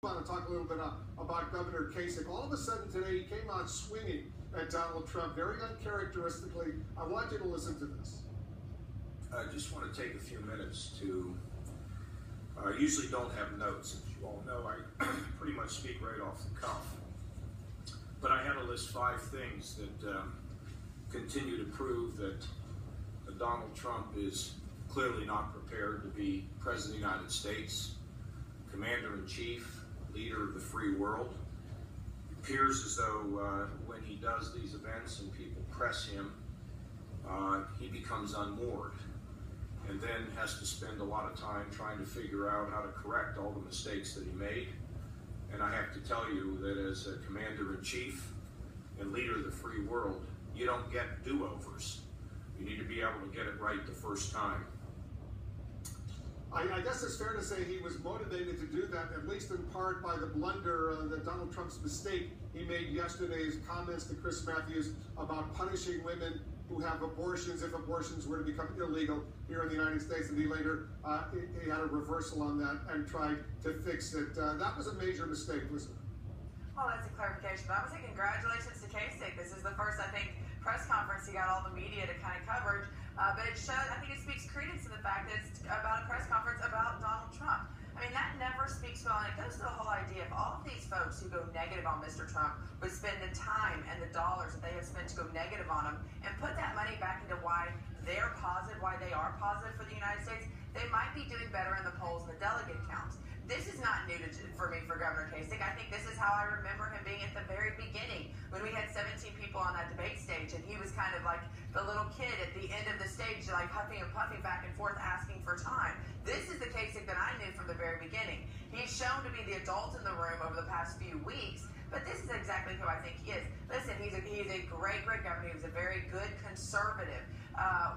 on and talk a little bit about Governor Kasich. All of a sudden today, he came out swinging at Donald Trump, very uncharacteristically. I want you to listen to this. I just want to take a few minutes to, I usually don't have notes. As you all know, I pretty much speak right off the cuff. But I had to list 5 things that continue to prove that Donald Trump is clearly not prepared to be President of the United States, Commander-in-Chief, leader of the free world. It appears as though when he does these events and people press him, he becomes unmoored and then has to spend a lot of time trying to figure out how to correct all the mistakes that he made. And I have to tell you that as a Commander-in-Chief and leader of the free world, you don't get do-overs. You need to be able to get it right the first time. I guess it's fair to say he was motivated to do that, at least in part by the blunder, that Donald Trump's mistake he made yesterday's comments to Chris Matthews about punishing women who have abortions if abortions were to become illegal here in the United States, and he later he had a reversal on that and tried to fix it. That was a major mistake, wasn't it? Well, that's a clarification. But I would say congratulations to Kasich. This is the first, I think, press conference he got all the media to kind of coverage. But it shows, I think it speaks credence to the fact that it's about a press conference about Donald Trump. I mean, that never speaks well, and it goes to the whole idea of all of these folks who go negative on Mr. Trump would spend the time and the dollars that they have spent to go negative on him and put that money back into why they're positive, why they are positive for the United States. They might be doing better in the polls and the delegate counts. This is not new for me for Governor Kasich. I think this is how I remember him being at the very beginning when we had 17 people on that debate stage and he was kind of like the little kid at the end of the stage, like huffing and puffing back and forth asking for time. This is the Kasich that I knew from the very beginning. He's shown to be the adult in the room over the past few weeks, but this is exactly who I think he is. Listen, he's a great governor. He was a very good conservative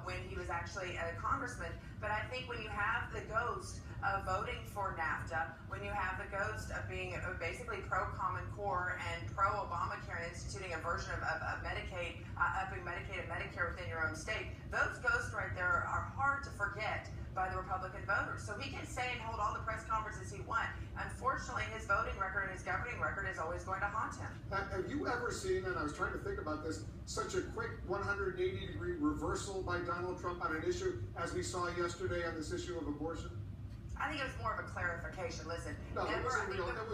when he was actually a congressman. But I think when you have the ghost of voting for NAFTA, when you have the ghost of being basically pro-Common Core and pro-Obamacare and instituting a version of Medicaid, upping Medicaid and Medicare within your own state, those ghosts right there are hard to forget by the Republican voters. So he can say and hold all the press conferences he wants. Unfortunately, his voting record and his governing record is always going to haunt him. Have you ever seen, and I was trying to think about this, such a quick 180-degree reversal by Donald Trump on an issue as we saw yesterday on this issue of abortion? I think it was more of a clarification. Listen, no, it was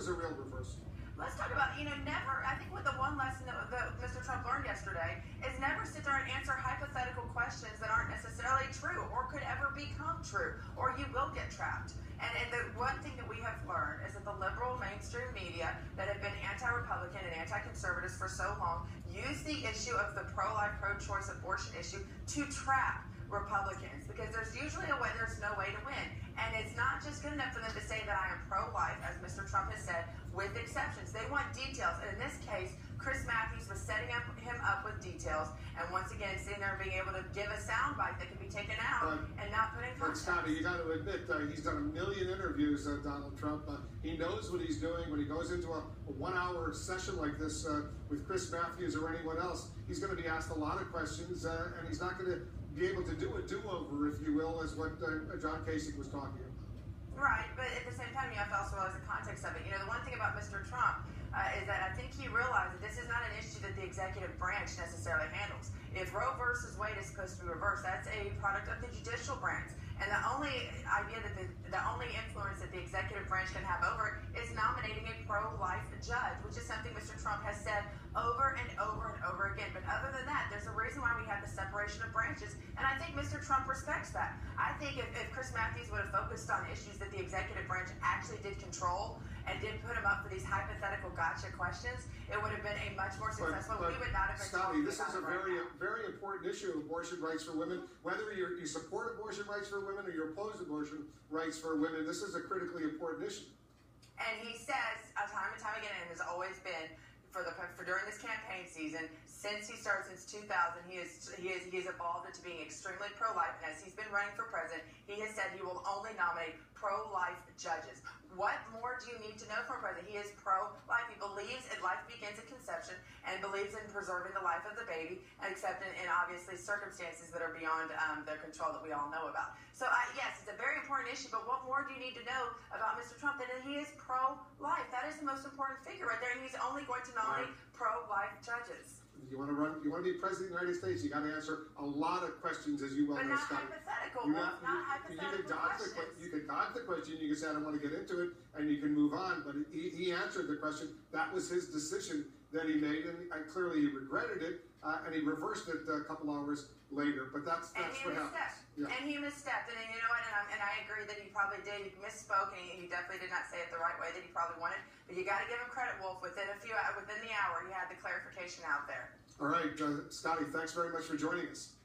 a real reversal. Let's talk about, never, I think what the one lesson that Mr. Trump learned yesterday is never sit there and answer hypothetical questions that aren't necessarily true or could ever become true, or you will get trapped. And the one thing that we have learned is that the liberal mainstream media that have been anti-Republican and anti-conservatives for so long use the issue of the pro-life, pro-choice abortion issue to trap Republicans, because there's usually a way, there's no way to win. And it's not just good enough for them to say that I am pro-life, as Mr. Trump has said, with exceptions. They want details. And in this case, Chris Matthews was setting him up with details, and once again, sitting there and being able to give a soundbite that can be taken out and not put in context. Scottie, you got to admit, he's done a million interviews, Donald Trump. He knows what he's doing. When he goes into a 1-hour session like this with Chris Matthews or anyone else, he's going to be asked a lot of questions, and he's not going to be able to do a do-over, if you will, as what John Kasich was talking about. Right, but at the same time, you have to also realize the context of it. The one thing about Mr. Trump is that I think he realized that this is not an issue that the executive branch necessarily handles. If Roe versus Wade is supposed to be reversed, that's a product of the judicial branch. And the only idea that the only influence that the executive branch can have over it is nominating a pro-life judge, which is something Mr. Trump has said over and over and over again. But other than that, there's a reason why we have the separation of branches, and I think Mr. Trump respects that. I think if Chris Matthews would have focused on issues that the executive branch actually did control and did put him up for these hypothetical gotcha questions, it would have been a much more successful. We would not have been Scottie, this is a very important issue, abortion rights for women. Whether you support abortion rights for women or you oppose abortion rights for women, this is a critically important issue. And he says, time and time again, and has always been, for during this campaign season, since he started since 2000, he has evolved into being extremely pro-life. And as he's been running for president, he has said he will only nominate pro-life judges. What more do you need to know from a president? He is pro-life. He believes that life begins at conception and believes in preserving the life of the baby, except in obviously circumstances that are beyond their control that we all know about. So yes, it's a very important issue. But what more do you need to know about Mr. Trump than that he is pro-life? That is most important figure right there, and he's only going to nominate pro-life judges. You want to be president of the United States, you got to answer a lot of questions, as you well know, Scott. Hypothetical, not hypothetical questions. You could dodge the question, you can say, I don't want to get into it, and you can move on, but he answered the question. That was his decision that he made, and clearly he regretted it, and he reversed it a couple hours later, but that's what happens. Yeah. And he misstepped, and you know what, and I agree that he probably did, he misspoke, and he definitely did not say it the right way that he probably wanted, but you got to give him credit, Wolf, within the hour, he had the clarification out there. All right, Scottie, thanks very much for joining us.